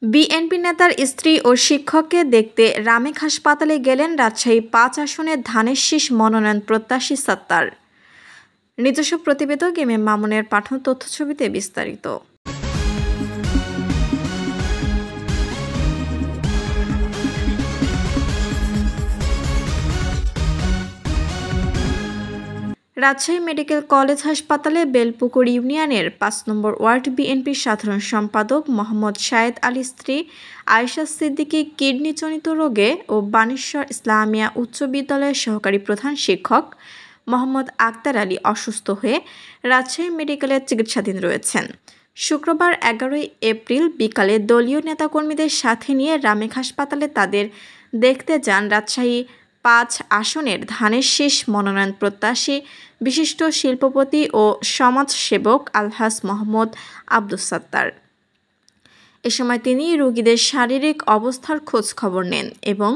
BNP নেতার স্ত্রী ও শিক্ষককে দেখতে রামেক হাসপাতালে গেলেন রাজশাহী ৫ আসনের ধানের শীষ মনোনয়ন প্রত্যাশী সত্তার। নিজস্ব প্রতিবেদক এম এ মামুনের পাঠানো তথ্যছবিতে বিস্তারিত। রাজশাহী মেডিকেল কলেজ হাসপাতালে বেলপুকুর ইউনিয়নের ৫ নম্বর ওয়ার্ড বিএনপির সাধারণ সম্পাদক মোহাম্মদ শাহেদ আলীর স্ত্রী আয়েশা সিদ্দিকী কিডনিজনিত রোগে ও বানেশ্বর ইসলামিয়া উচ্চ বিদ্যালয়ের সহকারী প্রধান শিক্ষক মোহাম্মদ আক্তার আলী অসুস্থ হয়ে রাজশাহী মেডিকেলে চিকিৎসাধীন রয়েছেন। শুক্রবার ১১ এপ্রিল বিকালে দলীয় নেতাকর্মীদের সাথে নিয়ে রামেক হাসপাতালে তাদের দেখতে যান রাজশাহী ৫ আসনের ধানের শীষ মনোনয়ন প্রত্যাশী বিশিষ্ট শিল্পপতি ও সমাজসেবক আলহাজ মোহাম্মদ আব্দুস সাত্তার। এ সময় তিনি রোগীদের শারীরিক অবস্থার খোঁজ খবর নেন এবং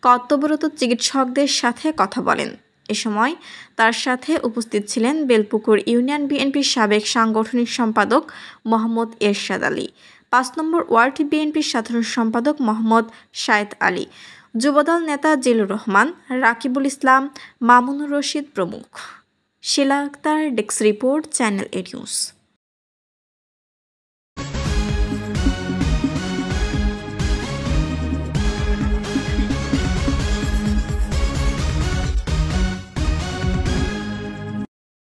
কর্তব্যরত চিকিৎসকদের সাথে কথা বলেন। এ সময় তার সাথে উপস্থিত ছিলেন বেলপুকুর ইউনিয়ন বিএনপির সাবেক সাংগঠনিক সম্পাদক মোহাম্মদ এরশাদ আলী, ৫ নম্বর ওয়ার্ড বিএনপির সাধারণ সম্পাদক মোহাম্মদ শাহেদ আলী, যুবদল নেতা জিলুর রহমান, রাকিবুল ইসলাম, মামুনুর রশিদ প্রমুখ। শিলা আক্তার, ডেস্ক রিপোর্ট, চ্যানেল এ নিউজ।